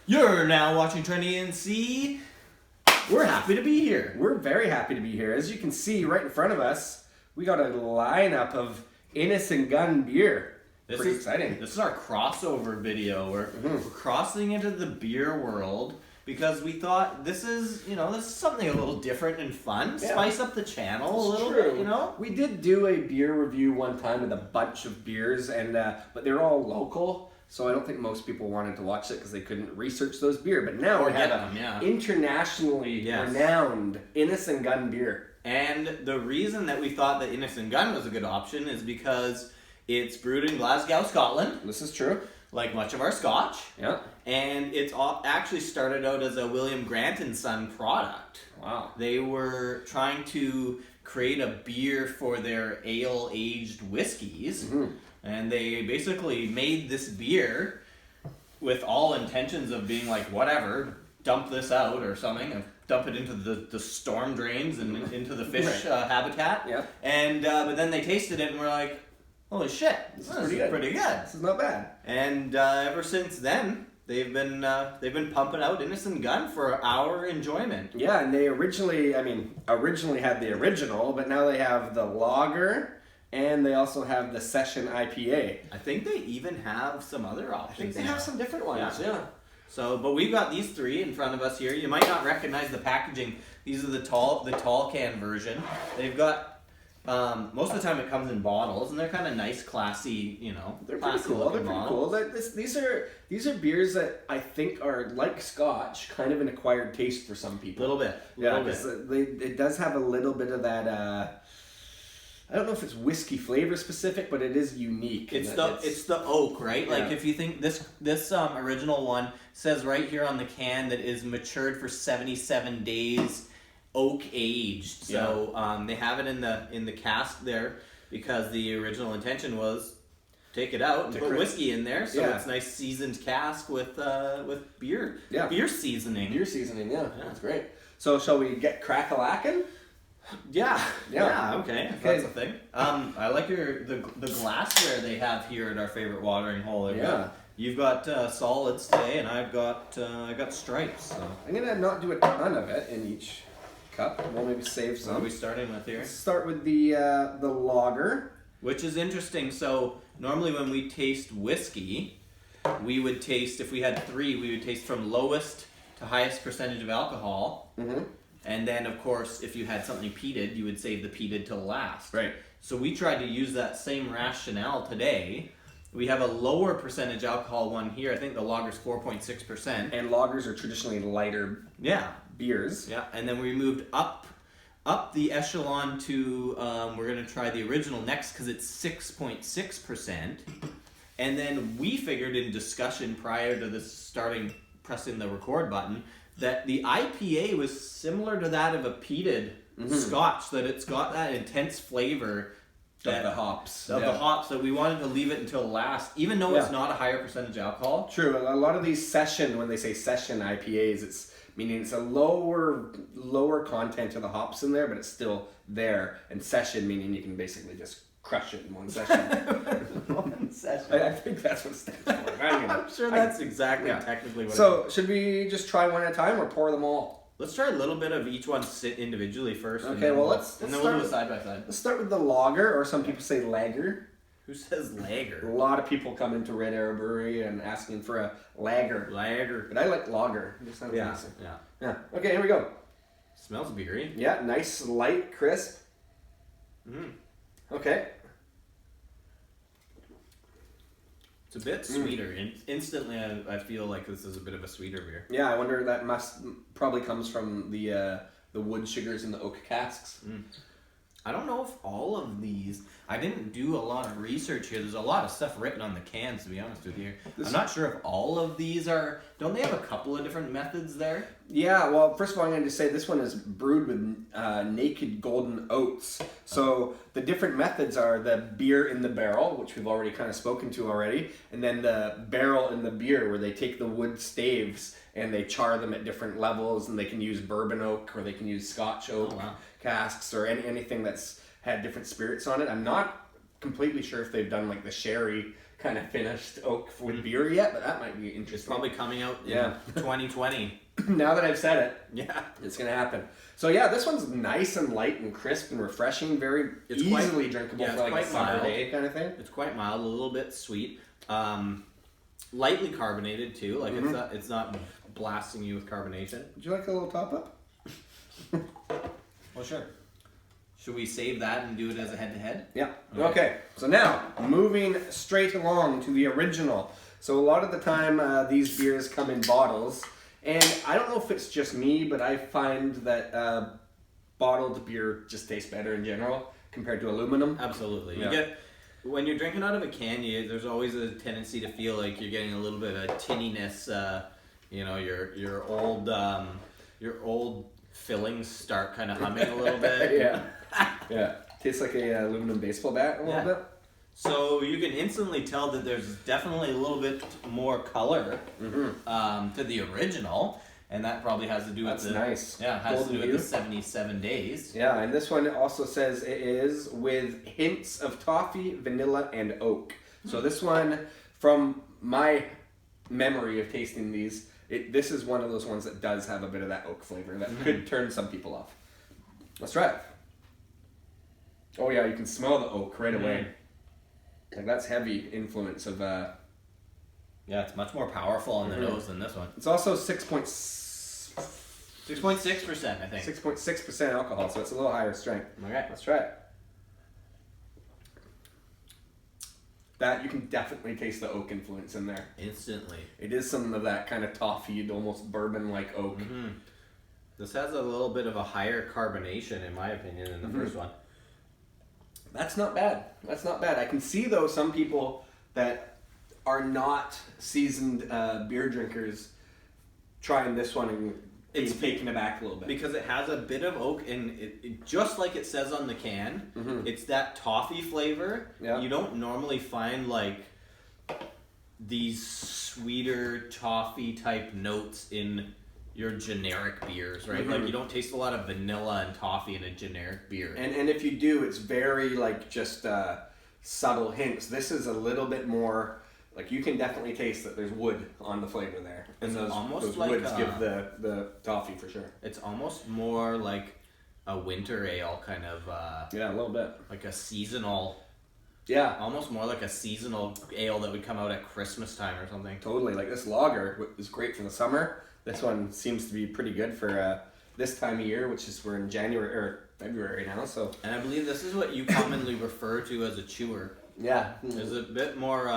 You're now watching Trendy NC. We're happy to be here. We're very happy to be here. As you can see right in front of us, we got a lineup of Innis and Gunn beer. Pretty exciting. This is our crossover video. We're crossing into the beer world because we thought this is something a little different and fun. Yeah. Spice up the channel a little bit, We did do a beer review one time with a bunch of beers, and but they're all local. So I don't think most people wanted to watch it because they couldn't research those beer. But now we have an internationally renowned Innis and Gunn beer. And the reason that we thought that Innis and Gunn was a good option is because it's brewed in Glasgow, Scotland. This is true. Like much of our Scotch. Yeah. And it's actually started out as a William Grant and Son product. Wow. They were trying to create a beer for their ale-aged whiskeys. Mm-hmm. And they basically made this beer with all intentions of being like, whatever, dump this out or something, and dump it into the storm drains and into the fish habitat. Yeah. And but then they tasted it and were like, holy shit, this is pretty good. This is not bad. And ever since then, they've been pumping out Innis and Gunn for our enjoyment. Yeah, and they originally had the original, but now they have the lager. And they also have the Session IPA. I think they even have some other options. I think they have some different ones, yeah. So, but we've got these three in front of us here. You might not recognize the packaging. These are the tall can version. They've got, most of the time it comes in bottles, and they're kind of nice, classy, They're pretty cool. These are beers that I think are like Scotch, kind of an acquired taste for some people. A little bit. Yeah, because it does have a little bit of that... I don't know if it's whiskey flavor specific, but it is unique. It's the oak, right? Yeah. Like if you think this original one says right here on the can that is matured for 77 days, oak aged. So they have it in the cask there because the original intention was take it out and put whiskey in there, so it's nice seasoned cask with beer. Yeah. Beer seasoning. That's great. So shall we get crack-a-lackin'? Yeah, okay. That's a thing. I like the glassware they have here at our favorite watering hole. You've got solids today, and I got stripes. So. I'm gonna not do a ton of it in each cup. We'll maybe save some. What are we starting with here? Let's start with the lager, which is interesting. So normally when we taste whiskey, we would taste, if we had three, we would taste from lowest to highest percentage of alcohol. Mm-hmm. And then, of course, if you had something peated, you would save the peated till last. Right. So we tried to use that same rationale today. We have a lower percentage alcohol one here. I think the lager's 4.6%. And lagers are traditionally lighter beers. Yeah, and then we moved up the echelon to, we're going to try the original next because it's 6.6%. And then we figured in discussion prior to this pressing the record button, that the IPA was similar to that of a peated Scotch, that it's got that intense flavor of the hops. The hops, that we wanted to leave it until last, even though it's not a higher percentage alcohol. True. A lot of these when they say session IPAs, it's a lower content of the hops in there, but it's still there. And session meaning you can basically just crush it in one session. One session. I think that's what it stands for. I'm sure that's exactly technically what So, should we just try one at a time or pour them all? Let's try a little bit of each one sit individually first. Okay, let's then we'll do it side by side. Let's start with the lager, or some people say lager. Who says lager? A lot of people come into Red Arrow Brewery and asking for a lager. But I like lager. It sounds nice. Yeah. Okay, here we go. Smells beery. Yeah, nice, light, crisp. Okay. It's a bit sweeter. Instantly, I feel like this is a bit of a sweeter beer. Yeah, I wonder that probably comes from the wood sugars in the oak casks. I don't know if all of these... I didn't do a lot of research here. There's a lot of stuff written on the cans, to be honest with you. I'm not sure if all of these are... Don't they have a couple of different methods there? Yeah, well, first of all, I'm going to say this one is brewed with naked golden oats. So the different methods are the beer in the barrel, which we've already kind of spoken to already, and then the barrel in the beer, where they take the wood staves and they char them at different levels, and they can use bourbon oak or they can use Scotch oak casks or anything that's had different spirits on it. I'm not completely sure if they've done like the sherry kind of finished oak with beer yet, but that might be interesting. Probably coming out in 2020. Now that I've said it, Yeah. it's going to happen. So yeah, this one's nice and light and crisp and refreshing, very easily drinkable for like a summer day kind of thing. It's quite mild, a little bit sweet. Lightly carbonated too, like it's not blasting you with carbonation. Would you like a little top up? Well, sure. Should we save that and do it as a head-to-head? Yeah. Okay. So now, moving straight along to the original. So a lot of the time, these beers come in bottles, and I don't know if it's just me, but I find that bottled beer just tastes better in general compared to aluminum. Absolutely. Yeah. You get when you're drinking out of a can, there's always a tendency to feel like you're getting a little bit of a tinniness. Your old fillings start kind of humming a little bit. Yeah. Tastes like a aluminum baseball bat a little bit. So you can instantly tell that there's definitely a little bit more color to the original, and that probably has to do with nice. Yeah, it has to do with the 77 days. Yeah, and this one also says it is with hints of toffee, vanilla, and oak. So this one, from my memory of tasting these, this is one of those ones that does have a bit of that oak flavor that could turn some people off. Let's try it. Oh yeah, you can smell the oak right away. Like that's heavy influence of Yeah, it's much more powerful on the nose than this one. It's also 6.6%, I think. 6.6% alcohol, so it's a little higher strength. Okay, let's try it. That you can definitely taste the oak influence in there. Instantly. It is some of that kind of toffee, almost bourbon-like oak. This has a little bit of a higher carbonation, in my opinion, than the first one. That's not bad. That's not bad. I can see, though, some people that are not seasoned beer drinkers trying this one and it's taken aback a little bit. Because it has a bit of oak, and it just like it says on the can, it's that toffee flavor. Yeah. You don't normally find, like, these sweeter toffee-type notes in your generic beers, right? Like, you don't taste a lot of vanilla and toffee in a generic beer. And if you do, it's very, like, just subtle hints. This is a little bit more, like, you can definitely taste that there's wood on the flavor there. And those like woods give the toffee for sure. It's almost more like a winter ale kind of... yeah, a little bit. Like a seasonal... Yeah. Almost more like a seasonal ale that would come out at Christmas time or something. Totally. Like, this lager is great for the summer. This one seems to be pretty good for this time of year, which is we're in January or February now. So. And I believe this is what you commonly refer to as a chewer. Yeah. There's a bit more,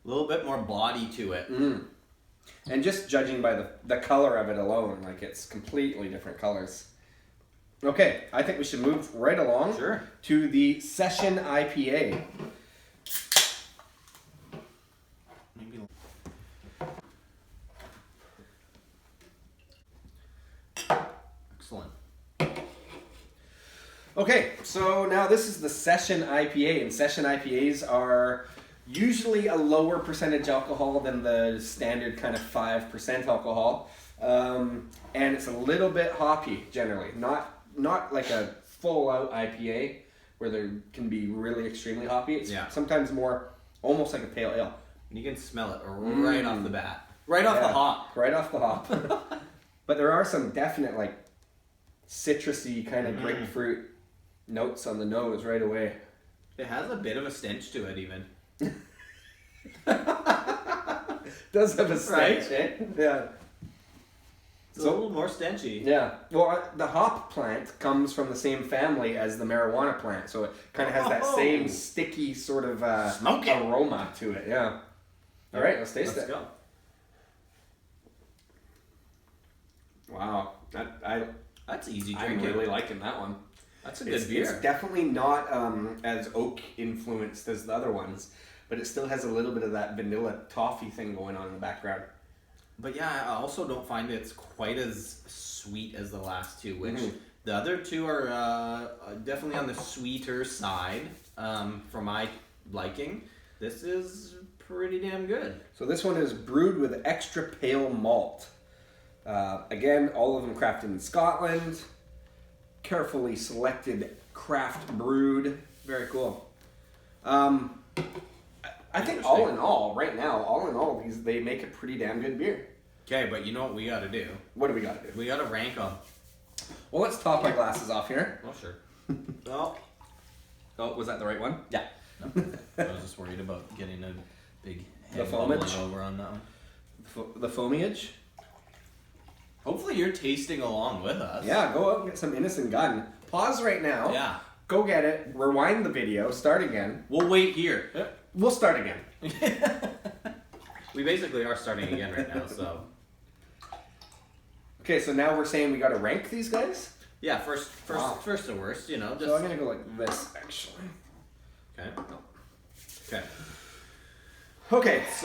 little bit more body to it. And just judging by the color of it alone, like it's completely different colors. Okay, I think we should move right along to the Session IPA. Excellent. Okay, so now this is the Session IPA, and Session IPAs are usually a lower percentage alcohol than the standard kind of 5% alcohol, and it's a little bit hoppy generally, not like a full out IPA where there can be really extremely hoppy. It's sometimes more almost like a pale ale. You can smell it right off the bat, right off the hop. But there are some definite like citrusy kind of grapefruit notes on the nose right away. It has a bit of a stench to it even. Does have a stench, eh? Yeah. It's a little more stenchy. Yeah. Well, the hop plant comes from the same family as the marijuana plant, so it kind of has that same sticky sort of aroma to it. Yeah. All right, let's taste it. Let's go. Wow. That's easy I'm drinking. really liking that one. That's a good beer. It's definitely not as oak influenced as the other ones, but it still has a little bit of that vanilla toffee thing going on in the background. But yeah, I also don't find it's quite as sweet as the last two, which the other two are definitely on the sweeter side for my liking. This is pretty damn good. So this one is brewed with extra pale malt. Again, all of them crafted in Scotland. Carefully selected craft brewed. Very cool. I I think all in all, right now, they make a pretty damn good beer. Okay, but you know what we got to do? What do we got to do? We got to rank them. Well, let's top our glasses off here. Oh, sure. Well, oh, was that the right one? Yeah. No, I was just worried about getting a big head foliage? bubbling over on that one. The foliage? Hopefully you're tasting along with us. Yeah, go out and get some Innis and Gunn. Pause right now. Yeah. Go get it. Rewind the video. Start again. We'll wait here. We'll start again. We basically are starting again right now, so. Okay, so now we're saying we got to rank these guys? Yeah, first to worst, you know. Just... So I'm going to go like this, actually. Okay. Okay. Okay. It's,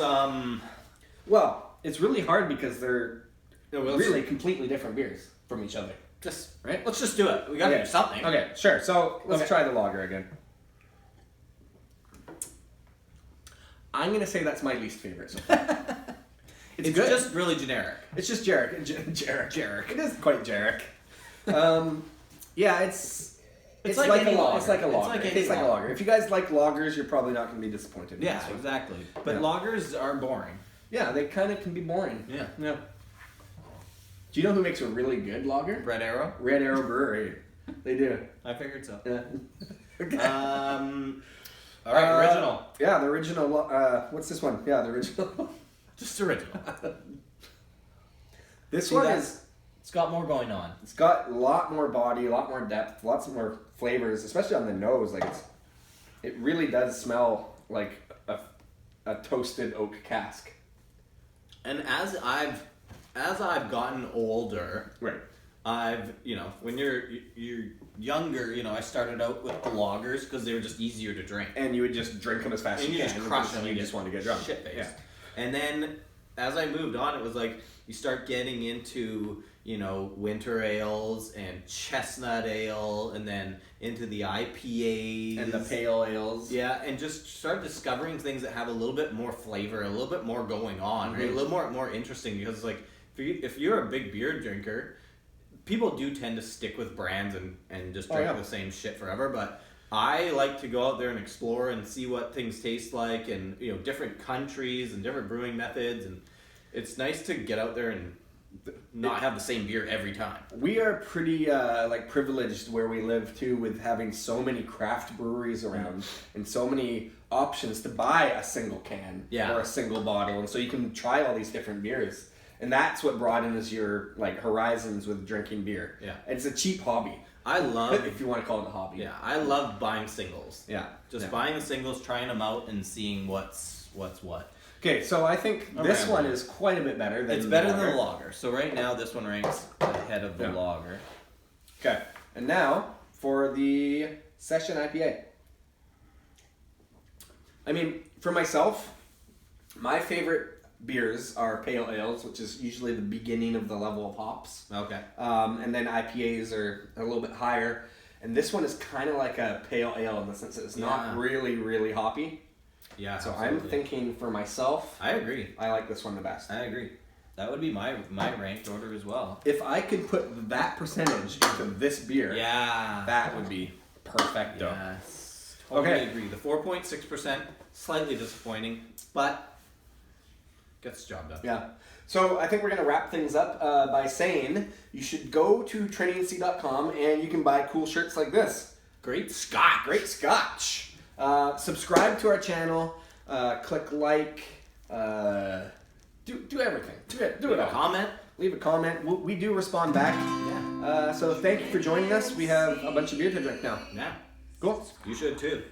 well, it's really hard because they're we'll really completely different beers from each other. just Right? Let's just do it. We gotta do something. Okay, sure. So let's try the lager again. I'm going to say that's my least favorite so far. It's good. just really generic. It's just Jarek. Jarek. It is quite Jarek. Yeah, it's like like any a lager. lager. It's like a It's lager. like It any tastes like a lager. lager. If you guys like lagers, you're probably not going to be disappointed. in Yeah, this one. exactly. But Yeah. lagers are boring. Yeah, they kind of can be boring. Yeah. Yeah. Do you know who makes a really good lager? Red Arrow? Red Arrow Brewery. They do. I figured so. Yeah. All right, original. Yeah, the original. What's this one? Yeah, the original. Just original. This See, one that's- is. It's got more going on. It's got a lot more body, a lot more depth, lots more flavors, especially on the nose. Like it really does smell like a toasted oak cask. And as I've gotten older, Right. When you're younger, I started out with the lagers because they were just easier to drink. And you would just drink them as fast as And you you can. just crush them. You just want to get drunk. Shit-faced. Yeah. And then as I moved on, it was like you start getting into, winter ales and chestnut ale, and then into the IPAs. And the pale ales. Yeah, and just start discovering things that have a little bit more flavor, a little bit more going on, right? A Mhm. little more interesting, because like if you're a big beer drinker, people do tend to stick with brands and just drink the same shit forever, but I like to go out there and explore and see what things taste like, and different countries and different brewing methods, and it's nice to get out there and not have the same beer every time. We are pretty privileged where we live too, with having so many craft breweries around and so many options to buy a single can or a single bottle, and so you can try all these different beers. And that's what broadens your horizons with drinking beer. Yeah. And it's a cheap hobby. I love if you want to call it a hobby. Yeah, I love buying singles. Yeah. Just buying the singles, trying them out, and seeing what's what. Okay, so I think this one is quite a bit better than It's better than the lager. So right now, this one ranks ahead of the lager. Okay, and now for the Session IPA. I mean, for myself, my favorite beers are pale ales, which is usually the beginning of the level of hops. Okay. And then IPAs are a little bit higher. And this one is kind of like a pale ale in the sense that it's not really, really hoppy. Yeah. So absolutely. I'm thinking for myself, I agree. I like this one the best. I agree. That would be my ranked order as well. If I could put that percentage into this beer, that would be perfecto. Yes. Totally agree. The 4.6%, slightly disappointing, but gets the job done. Yeah. So I think we're going to wrap things up by saying you should go to trainingsc.com and you can buy cool shirts like this. Great Scotch. Great Scotch. Subscribe to our channel. Click like. Do everything. Do it all. Comment. Leave a comment. We do respond back. Yeah. So thank you for joining us. We have a bunch of beer to drink now. Yeah. Cool. You should too.